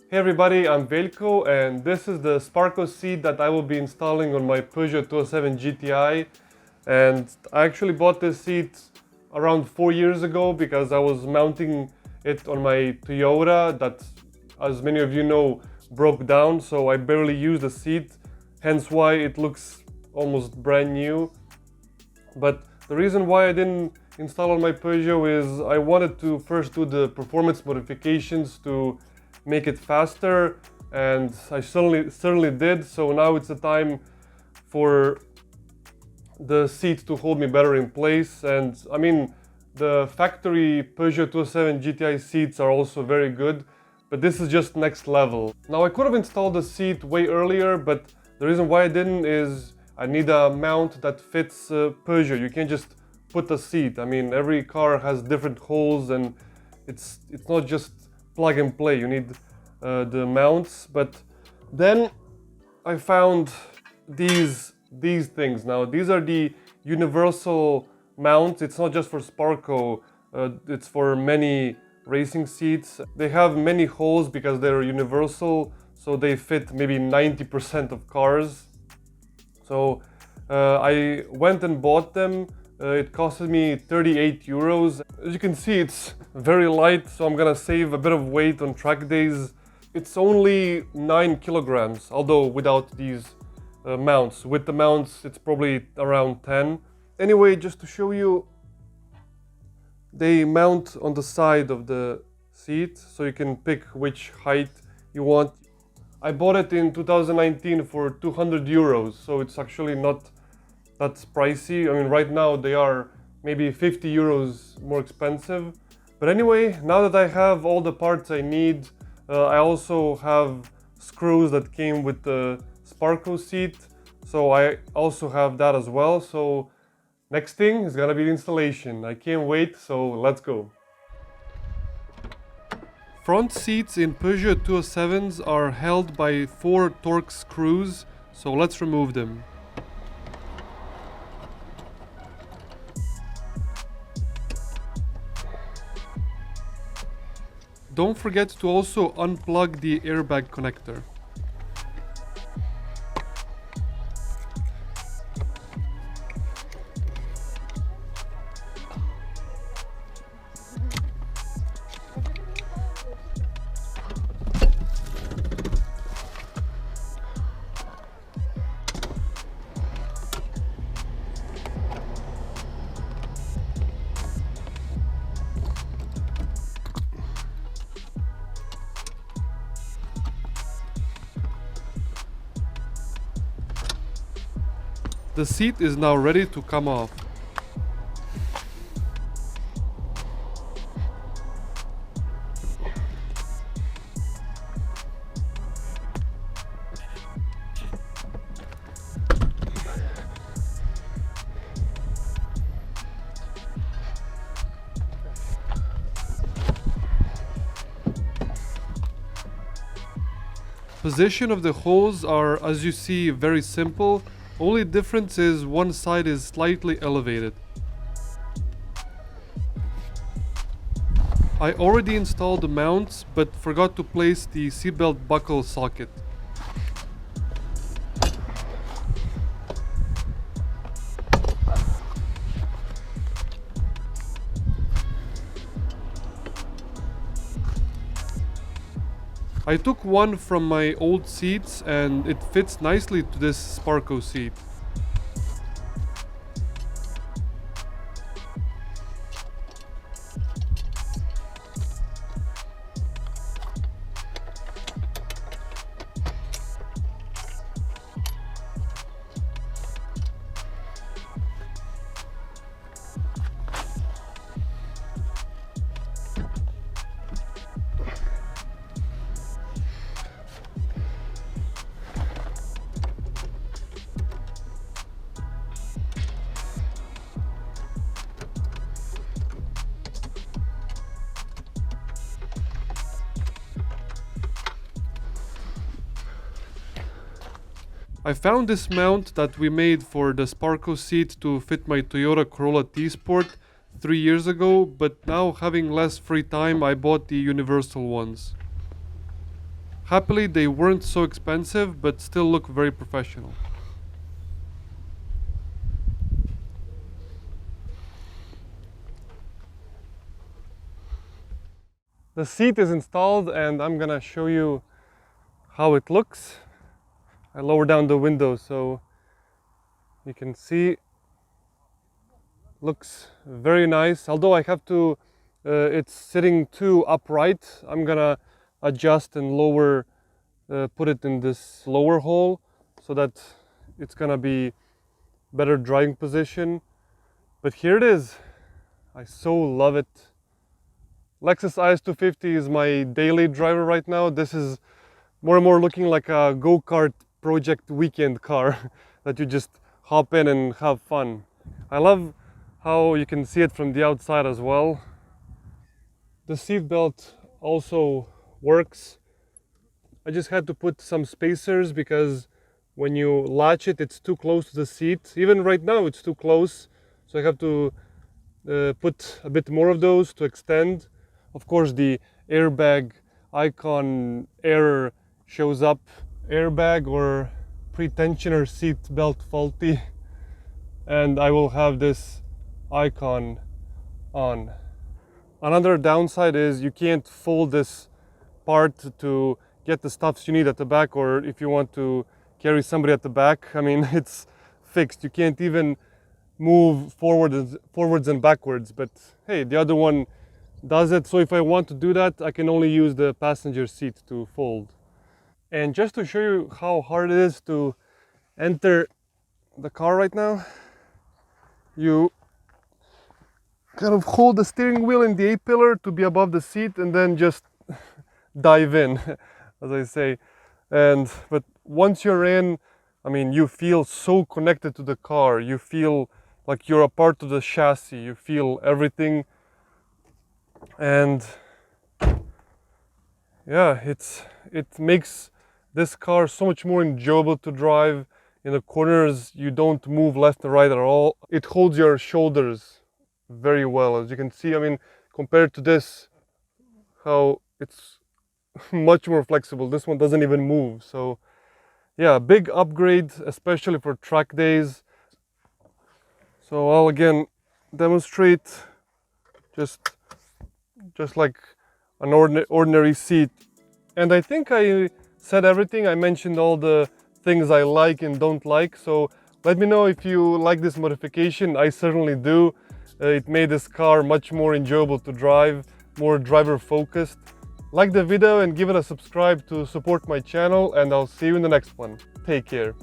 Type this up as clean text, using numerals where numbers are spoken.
Hey everybody, I'm Veljko and this is the Sparco seat that I will be installing on my Peugeot 207 GTI. And I actually bought this seat around 4 years ago because I was mounting it on my Toyota that, as many of you know, broke down, so I barely used the seat, hence why it looks almost brand new. But the reason why I didn't install on my Peugeot is I wanted to first do the performance modifications to make it faster, and I certainly did. So now it's the time for the seat to hold me better in place. And I mean, the factory Peugeot 207 GTI seats are also very good, but this is just next level. Now I could have installed the seat way earlier, but the reason why I didn't is I need a mount that fits Peugeot. You can't just put a seat. I mean, every car has different holes, and it's not just plug and play. You need the mounts. But then I found these things. Now these are the universal mounts. It's not just for Sparco, it's for many racing seats. They have many holes because they're universal, so they fit maybe 90% of cars. So I went and bought them. It costed me 38 euros. As you can see, it's very light, so I'm gonna save a bit of weight on track days. It's only 9 kilograms, although without these mounts. With the mounts, it's probably around 10. Anyway, just to show you, they mount on the side of the seat, so you can pick which height you want. I bought it in 2019 for 200 euros, so it's actually not that pricey. I mean, right now they are maybe 50 euros more expensive. But anyway, now that I have all the parts I need, I also have screws that came with the Sparco seat, so I also have that as well. So next thing is gonna be the installation. I can't wait, so let's go. Front seats in Peugeot 207s are held by 4 Torx screws, so let's remove them. Don't forget to also unplug the airbag connector. The seat is now ready to come off. Position of the holes are, as you see, very simple. Only difference is one side is slightly elevated. I already installed the mounts, but forgot to place the seatbelt buckle socket. I took one from my old seats and it fits nicely to this Sparco seat. I found this mount that we made for the Sparco seat to fit my Toyota Corolla T-Sport 3 years ago, but now having less free time I bought the universal ones. Happily, they weren't so expensive, but still look very professional. The seat is installed and I'm gonna show you how it looks. I lower down the window so you can see. Looks very nice, although I have to it's sitting too upright. I'm gonna adjust and lower, put it in this lower hole so that it's gonna be better driving position. But here it is. I so love it. Lexus IS250 is my daily driver right now. This is more and more looking like a go-kart project weekend car that you just hop in and have fun. I love how you can see it from the outside as well. The seat belt also works. I just had to put some spacers because when you latch it, it's too close to the seat. Even right now, it's too close. So I have to put a bit more of those to extend. Of course, the airbag icon error shows up. Airbag or pre-tensioner seat belt faulty. And I will have this icon on. Another downside is you can't fold this part to get the stuffs you need at the back, or if you want to carry somebody at the back. I mean, it's fixed. You can't even move forwards and backwards, but hey, the other one does it. So if I want to do that, I can only use the passenger seat to fold. And just to show you how hard it is to enter the car right now, you kind of hold the steering wheel in the A-pillar to be above the seat and then just dive in, as I say. But once you're in, I mean, you feel so connected to the car. You feel like you're a part of the chassis. You feel everything. And yeah, it makes this car so much more enjoyable to drive. In the corners, you don't move left and right at all. It holds your shoulders very well, as you can see. I mean, compared to this, how it's much more flexible. This one doesn't even move. So yeah, big upgrade, especially for track days. So I'll again demonstrate just like an ordinary seat. And I think I said everything. I mentioned all the things I like and don't like. So let me know if you like this modification. I certainly do. It made this car much more enjoyable to drive, more driver focused. Like the video and give it a subscribe to support my channel, and I'll see you in the next one. Take care.